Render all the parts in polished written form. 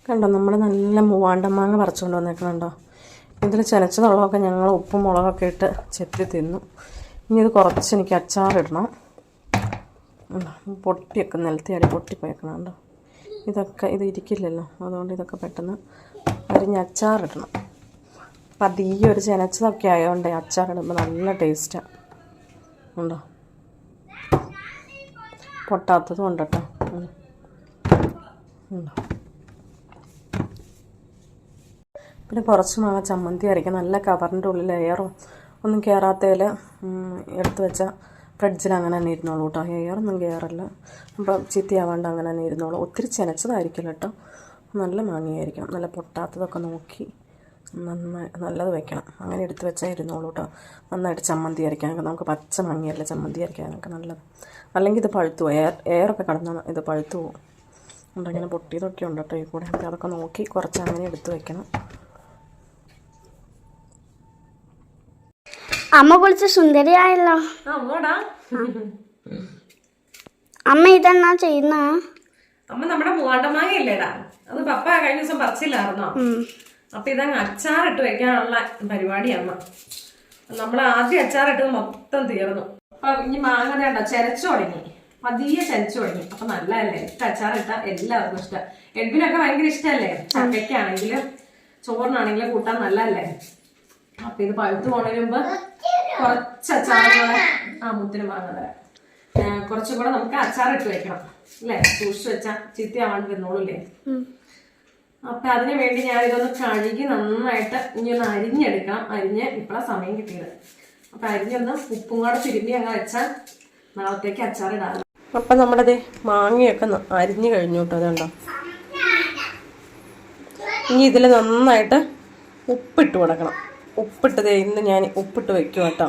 കണ്ടോ നമ്മൾ നല്ല മൂവാണ്ടമാങ്ങ പറിച്ചുകൊണ്ട് വന്നേക്കണുണ്ടോ. ഇതിൽ ചെനച്ചതുള്ളതൊക്കെ ഞങ്ങൾ ഉപ്പും മുളകൊക്കെ ഇട്ട് ചെത്തി തിന്നു. ഇനി ഇത് കുറച്ച് എനിക്ക് അച്ചാറിടണം. പൊട്ടിയൊക്കെ നിലത്തിയാടി പൊട്ടിപ്പോയേക്കണുണ്ടോ. ഇത് ഇരിക്കില്ലല്ലോ, അതുകൊണ്ട് ഇതൊക്കെ പെട്ടെന്ന് അരിഞ്ഞ് അച്ചാറിടണം. അപ്പം ഈ ഒരു ചെനച്ചതൊക്കെ ആയതുകൊണ്ട് അച്ചാറിടുമ്പോൾ നല്ല ടേസ്റ്റാണ്. ഉണ്ടോ, പൊട്ടാത്തതും ഉണ്ട് കേട്ടോ. ഉണ്ടോ. പിന്നെ കുറച്ച് മാങ്ങ ചമ്മന്തി അരയ്ക്കാം. നല്ല കവറിൻ്റെ ഉള്ളിൽ എയറും ഒന്നും കയറാത്തതിൽ എടുത്ത് വെച്ചാൽ ഫ്രിഡ്ജിൽ അങ്ങനെ തന്നെ ഇരുന്നോളൂ കേട്ടോ. എയറൊന്നും കയറല്ല, അപ്പം ചീത്തയാവാണ്ട് അങ്ങനെ തന്നെ ഇരുന്നോളൂ. ഒത്തിരി ചെനച്ചതായിരിക്കില്ല കേട്ടോ, നല്ല മാങ്ങയായിരിക്കണം. നല്ല പൊട്ടാത്തതൊക്കെ നോക്കി നല്ലത് വെക്കണം. അങ്ങനെ എടുത്ത് വെച്ചാൽ ഇരുന്നോളൂ കേട്ടോ. നന്നായിട്ട് ചമ്മന്തി അരയ്ക്കാനൊക്കെ നമുക്ക് പച്ച മാങ്ങയല്ല ചമ്മന്തി അരയ്ക്കാനൊക്കെ നല്ലത്. അല്ലെങ്കിൽ ഇത് പഴുത്തു പോകും, എയറൊക്കെ കടന്നാൽ ഇത് പഴുത്തു പോകും. ഉണ്ടങ്ങനെ പൊട്ടിയതൊക്കെ ഉണ്ട് കേട്ടോ ഈ കൂടെ. അപ്പോൾ അതൊക്കെ നോക്കി കുറച്ച് അങ്ങനെ എടുത്ത് വെക്കണം. അമ്മ പൊളിച്ച് സുന്ദരിയായല്ലോ. അമ്മ ഇതെന്നാ ചെയ്യുന്ന? അമ്മ നമ്മുടെ മൂവാണ്ടമാങ്ങയില്ലേടാ, അത് പപ്പ കഴിഞ്ഞ ദിവസം പറിച്ചില്ലായിരുന്നോ. അപ്പൊ ഇതങ്ങ് അച്ചാറിട്ട് വെക്കാനുള്ള പരിപാടി അമ്മ. നമ്മൾ ആദ്യം അച്ചാറിട്ടത് മൊത്തം തീർന്നു. അപ്പൊ ഇനി മാങ്ങ വേണ്ട ചെരച്ചു തുടങ്ങി, പതിയെ ചെരച്ചു തുടങ്ങി. അപ്പൊ നല്ലതല്ലേ, ഇഷ്ട അച്ചാറിട്ട എല്ലാവർക്കും ഇഷ്ടം. എഡ്വിനൊക്കെ ഭയങ്കര ഇഷ്ടമല്ലേ, ചക്കയ്ക്കാണെങ്കിലും ചോറിനാണെങ്കിലും കൂട്ടാൻ നല്ലതല്ലേ. അപ്പൊ ഇത് പഴുത്തു പോണതിന് മുമ്പ് കുറച്ച് അച്ചാറുകളെ മുത്തിന് മാങ്ങ തരാം. കുറച്ചും കൂടെ നമുക്ക് അച്ചാറിട്ട് വെക്കണം അല്ലേ, സൂക്ഷിച്ചു വെച്ചാൽ ചീത്തയാവാണ്ട് വരുന്നോളൂല്ലേ. അപ്പൊ അതിനു വേണ്ടി ഞാൻ ഇതൊന്ന് കഴുകി നന്നായിട്ട് ഇനി ഒന്ന് അരിഞ്ഞെടുക്കാം. അരിഞ്ഞ് ഇപ്പോഴാ സമയം കിട്ടിയത്. അപ്പൊ അരിഞ്ഞൊന്ന് ഉപ്പും കൂടെ തിരുമ്പി അങ്ങ് വെച്ചാൽ നാളത്തേക്ക് അച്ചാറിടാം. അപ്പൊ നമ്മുടെ മാങ്ങയൊക്കെ അരിഞ്ഞു കഴിഞ്ഞു കേട്ടോ. അതുണ്ടോ, ഇനി ഇതിൽ നന്നായിട്ട് ഉപ്പിട്ട് കൊടുക്കണം. ഉപ്പിട്ടതേ ഇന്ന് ഞാൻ ഉപ്പിട്ട് വെക്കും കേട്ടോ.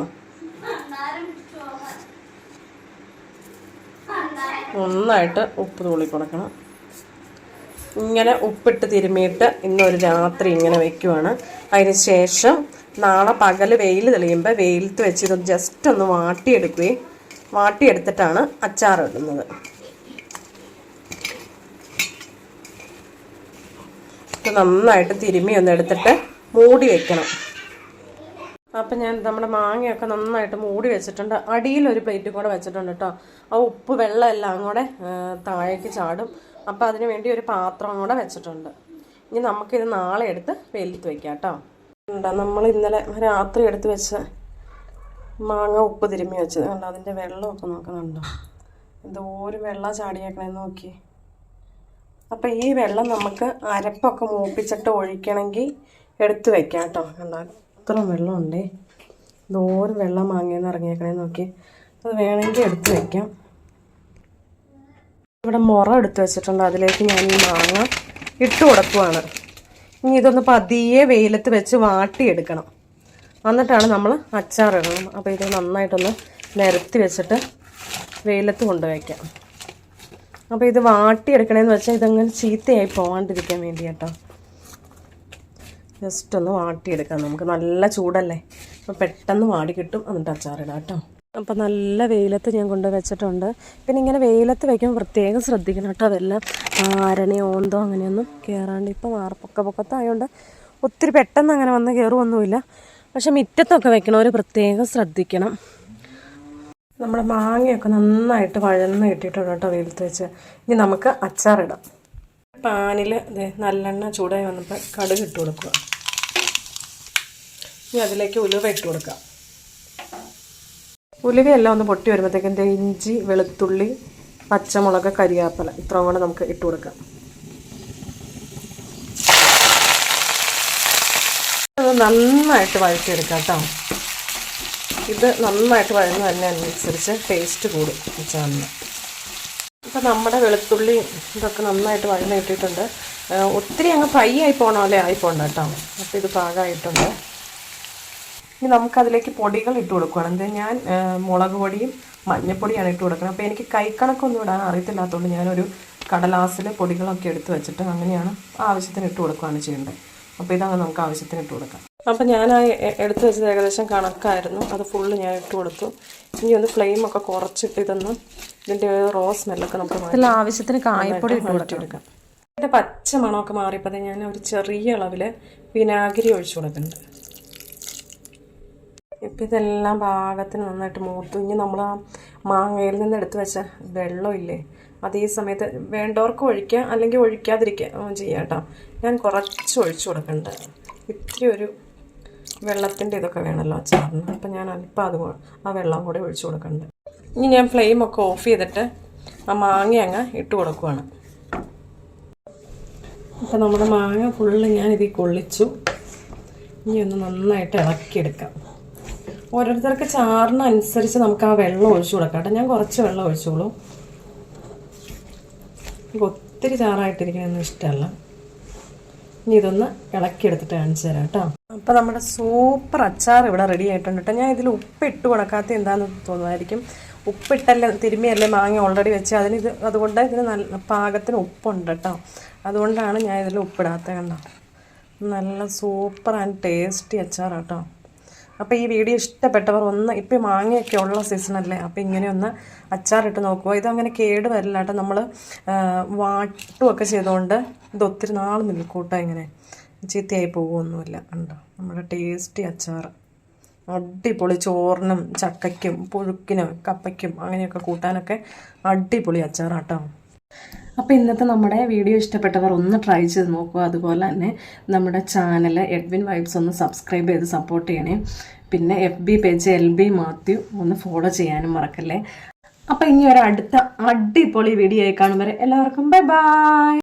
നന്നായിട്ട് ഉപ്പ് തൂളി കൊടുക്കണം. ഇങ്ങനെ ഉപ്പിട്ട് തിരുമ്മിയിട്ട് ഇന്നൊരു രാത്രി ഇങ്ങനെ വെക്കുവാണ്. അതിന് ശേഷം നാളെ പകൽ വെയിൽ തെളിയുമ്പോൾ വെയിലത്ത് വെച്ച് ഇത് ജസ്റ്റ് ഒന്ന് വാട്ടിയെടുത്തിട്ടാണ് അച്ചാർ ഇടുന്നത്. ഇത് നന്നായിട്ട് തിരുമ്മി ഒന്ന് എടുത്തിട്ട് മൂടി വെക്കണം. അപ്പം ഞാൻ നമ്മുടെ മാങ്ങയൊക്കെ നന്നായിട്ട് മൂടി വെച്ചിട്ടുണ്ട്. അടിയിലൊരു പ്ലേറ്റ് കൂടെ വെച്ചിട്ടുണ്ട് കേട്ടോ. ആ ഉപ്പ് വെള്ളം എല്ലാം കൂടെ താഴേക്ക് ചാടും. അപ്പം അതിന് വേണ്ടി ഒരു പാത്രം കൂടെ വെച്ചിട്ടുണ്ട്. ഇനി നമുക്കിത് നാളെ എടുത്ത് വെയിലത്ത് വയ്ക്കാം കേട്ടോ. നമ്മൾ ഇന്നലെ രാത്രി എടുത്ത് വെച്ച മാങ്ങ ഉപ്പ് തിരുമ്മി വെച്ചത് കണ്ടോ. അതിൻ്റെ വെള്ളമൊക്കെ നോക്കുന്നുണ്ടോ, എന്തോരം വെള്ളം ചാടിയേക്കണേന്ന് നോക്കി. അപ്പം ഈ വെള്ളം നമുക്ക് അരപ്പൊക്കെ മൂപ്പിച്ചിട്ട് ഒഴിക്കണമെങ്കിൽ എടുത്ത് വെക്കാം കേട്ടോ. കണ്ടോ ഇത്ര വെള്ളമുണ്ടേ, എന്തോരം വെള്ളം മാങ്ങയെന്ന് ഇറങ്ങിയേക്കണേന്ന് നോക്കി. അത് വേണമെങ്കിൽ എടുത്ത് വെക്കാം. ഇവിടെ മുറ എടുത്ത് വെച്ചിട്ടുണ്ട്, അതിലേക്ക് ഞാൻ ഈ മാങ്ങ ഇട്ട് കൊടുക്കുവാണ്. ഇനി ഇതൊന്ന് പതിയെ വെയിലത്ത് വെച്ച് വാട്ടിയെടുക്കണം, എന്നിട്ടാണ് നമ്മൾ അച്ചാറിടണം. അപ്പോൾ ഇത് നന്നായിട്ടൊന്ന് നിരത്തി വെച്ചിട്ട് വെയിലത്ത് കൊണ്ടുവയ്ക്കാം. അപ്പോൾ ഇത് വാട്ടിയെടുക്കണമെന്ന് വെച്ചാൽ ഇതങ്ങനെ ചീത്തയായി പോകാണ്ടിരിക്കാൻ വേണ്ടി കേട്ടോ. ജസ്റ്റ് ഒന്ന് വാട്ടിയെടുക്കാം. നമുക്ക് നല്ല ചൂടല്ലേ, അപ്പോൾ പെട്ടെന്ന് വാടി കിട്ടും. എന്നിട്ട് അച്ചാറിടാം കേട്ടോ. അപ്പോൾ നല്ല വെയിലത്ത് ഞാൻ കൊണ്ട് വെച്ചിട്ടുണ്ട്. പിന്നെ ഇങ്ങനെ വെയിലത്ത് വയ്ക്കുമ്പോൾ പ്രത്യേകം ശ്രദ്ധിക്കണം കേട്ടോ. അതെല്ലാം ആരണയോ ഓന്തോ അങ്ങനെയൊന്നും കയറാണ്ട്. ഇപ്പോൾ പൊക്കത്തായതുകൊണ്ട് ഒത്തിരി പെട്ടെന്ന് അങ്ങനെ വന്ന് കയറുമൊന്നുമില്ല. പക്ഷെ മുറ്റത്തൊക്കെ വെക്കണവർ പ്രത്യേകം ശ്രദ്ധിക്കണം. നമ്മുടെ മാങ്ങയൊക്കെ നന്നായിട്ട് വഴന്ന് കിട്ടിയിട്ടുണ്ട് കേട്ടോ വെയിലത്ത് വെച്ച്. ഇനി നമുക്ക് അച്ചാറിടാം. പാനിൽ നല്ലെണ്ണ ചൂടായി വന്നപ്പോൾ കടുക് ഇട്ട് കൊടുക്കുക. ഇനി അതിലേക്ക് ഉലുവ ഇട്ട് കൊടുക്കാം. ഉലുവയെല്ലാം ഒന്ന് പൊട്ടി വരുമ്പോഴത്തേക്കും ഇഞ്ചി, വെളുത്തുള്ളി, പച്ചമുളക്, കരിയാപ്പല ഇത്രയും കൂടെ നമുക്ക് ഇട്ട് കൊടുക്കാം. അത് നന്നായിട്ട് വഴറ്റിയെടുക്കാം കേട്ടോ. ഇത് നന്നായിട്ട് വഴന്ന് വരുന്നതിനനുസരിച്ച് ടേസ്റ്റ് കൂടും അച്ചാറിന്. ഇപ്പം നമ്മുടെ വെളുത്തുള്ളി ഇതൊക്കെ നന്നായിട്ട് വഴന്ന് കിട്ടിയിട്ടുണ്ട്. ഒത്തിരി അങ്ങ് ഫ്രൈ ആയി പോകണമല്ലേ ആയിപ്പോണ്ട കേട്ടോ. അപ്പോൾ ഇത് പാകമായിട്ടുണ്ട്. ഇനി നമുക്കതിലേക്ക് പൊടികൾ ഇട്ട് കൊടുക്കുകയാണ്. ഞാൻ മുളക് പൊടിയും മഞ്ഞൾപ്പൊടിയാണ് ഇട്ട് കൊടുക്കുന്നത്. അപ്പോൾ എനിക്ക് കൈക്കണക്കൊന്നും ഇടാൻ അറിയത്തില്ലാത്തതുകൊണ്ട് ഞാനൊരു കടലാസിൽ പൊടികളൊക്കെ എടുത്ത് വെച്ചിട്ട് അങ്ങനെയാണ് ആവശ്യത്തിന് ഇട്ട് കൊടുക്കുകയാണ് ചെയ്യേണ്ടത്. അപ്പോൾ ഇതങ്ങ് നമുക്ക് ആവശ്യത്തിന് ഇട്ട് കൊടുക്കാം. അപ്പം ഞാൻ എടുത്ത് വെച്ചത് ഏകദേശം കണക്കായിരുന്നു. അത് ഫുള്ള് ഞാൻ ഇട്ട് കൊടുത്തു. ഇനി ഒന്ന് ഫ്ലെയിമൊക്കെ കുറച്ചിട്ട് ഇതിൻ്റെ റോ സ്മെല്ലൊക്കെ നമുക്ക് ഇതിൽ ആവശ്യത്തിന് കായപ്പൊടി ഇട്ട് കൊടുക്കാം. ഇതിൻ്റെ പച്ച മണമൊക്കെ മാറിയപ്പോൾ ഞാൻ ഒരു ചെറിയ അളവിൽ വിനാഗിരി ഒഴിച്ചു കൊടുക്കുന്നുണ്ട്. ഇപ്പം ഇതെല്ലാം പാകത്തിന് നന്നായിട്ട് മൂത്തു. ഇനി നമ്മൾ ആ മാങ്ങയിൽ നിന്ന് എടുത്ത് വെച്ച വെള്ളമില്ലേ, അത് ഈ സമയത്ത് വേണ്ടവർക്ക് ഒഴിക്കുക, അല്ലെങ്കിൽ ഒഴിക്കാതിരിക്കുക ചെയ്യാം കേട്ടോ. ഞാൻ കുറച്ച് ഒഴിച്ചു കൊടുക്കുന്നുണ്ട്. ഇത്തിരി ഒരു വെള്ളത്തിൻ്റെ ഇതൊക്കെ വേണമല്ലോ അച്ചാറിന്. അപ്പം ഞാൻ അല്പം ആ വെള്ളം കൂടെ ഒഴിച്ചു കൊടുക്കുന്നുണ്ട്. ഇനി ഞാൻ ഫ്ലെയിമൊക്കെ ഓഫ് ചെയ്തിട്ട് ആ മാങ്ങ അങ്ങ് ഇട്ട് കൊടുക്കുവാണ്. അപ്പം നമ്മുടെ മാങ്ങ ഫുള്ള് ഞാൻ ഇതിൽ കൊള്ളിച്ചു. ഇനി ഒന്ന് നന്നായിട്ട് ഇളക്കിയെടുക്കാം. ഓരോരുത്തർക്ക് ചാറിനനുസരിച്ച് നമുക്ക് ആ വെള്ളം ഒഴിച്ചു കൊടുക്കാം കേട്ടോ. ഞാൻ കുറച്ച് വെള്ളം ഒഴിച്ചോളൂ. എനിക്ക് ഒത്തിരി ചാറായിട്ടിരിക്കണമെന്ന് ഇഷ്ടമല്ല. ഇനി ഇതൊന്ന് ഇളക്കിയെടുത്തിട്ട് കാണിച്ചു തരാം കേട്ടോ. അപ്പോൾ നമ്മുടെ സൂപ്പർ അച്ചാർ ഇവിടെ റെഡി ആയിട്ടുണ്ട് കേട്ടോ. ഞാൻ ഇതിൽ ഉപ്പിട്ട് കൊടുക്കാത്ത എന്താണെന്ന് തോന്നുമായിരിക്കും. ഉപ്പിട്ടല്ലേ തിരുമ്മിയല്ലേ മാങ്ങ ഓൾറെഡി വെച്ച്, അതുകൊണ്ട് ഇതിന് നല്ല പാകത്തിന് ഉപ്പുണ്ട് കേട്ടോ. അതുകൊണ്ടാണ് ഞാൻ ഇതിൽ ഉപ്പിടാത്തത് കണ്ടോ. നല്ല സൂപ്പർ ആൻഡ് ടേസ്റ്റി അച്ചാറാണ് കേട്ടോ. അപ്പോൾ ഈ വീഡിയോ ഇഷ്ടപ്പെട്ടവർ ഒന്ന്, ഇപ്പോൾ മാങ്ങയൊക്കെ ഉള്ള സീസണല്ലേ, അപ്പോൾ ഇങ്ങനെ ഒന്ന് അച്ചാറിട്ട് നോക്കുക. ഇതങ്ങനെ കേട് വരില്ല കേട്ടോ. നമ്മൾ വാട്ടുമൊക്കെ ചെയ്തുകൊണ്ട് ഇത് ഒത്തിരി നാൾ നിൽക്കൂട്ടോ. ഇങ്ങനെ ചീത്തയായി പോകുമൊന്നുമില്ല. കണ്ടോ നമ്മുടെ ടേസ്റ്റി അച്ചാർ. അടിപൊളി. ചോറിനും ചക്കയ്ക്കും പുഴുക്കിനും കപ്പയ്ക്കും അങ്ങനെയൊക്കെ കൂട്ടാനൊക്കെ അടിപൊളി അച്ചാറാട്ടോ. അപ്പോൾ ഇന്നത്തെ നമ്മുടെ വീഡിയോ ഇഷ്ടപ്പെട്ടവർ ഒന്ന് ട്രൈ ചെയ്ത് നോക്കുക. അതുപോലെ തന്നെ നമ്മുടെ ചാനൽ എഡ്വിൻ വൈബ്സ് ഒന്ന് സബ്സ്ക്രൈബ് ചെയ്ത് സപ്പോർട്ട് ചെയ്യണേ. പിന്നെ FB പേജ് LB മാത്യു ഒന്ന് ഫോളോ ചെയ്യാനും മറക്കല്ലേ. അപ്പോൾ ഇനി ഒരു അടുത്ത അടിപൊളി വീഡിയോ ആയി കാണും വരെ എല്ലാവർക്കും ബൈ ബൈ.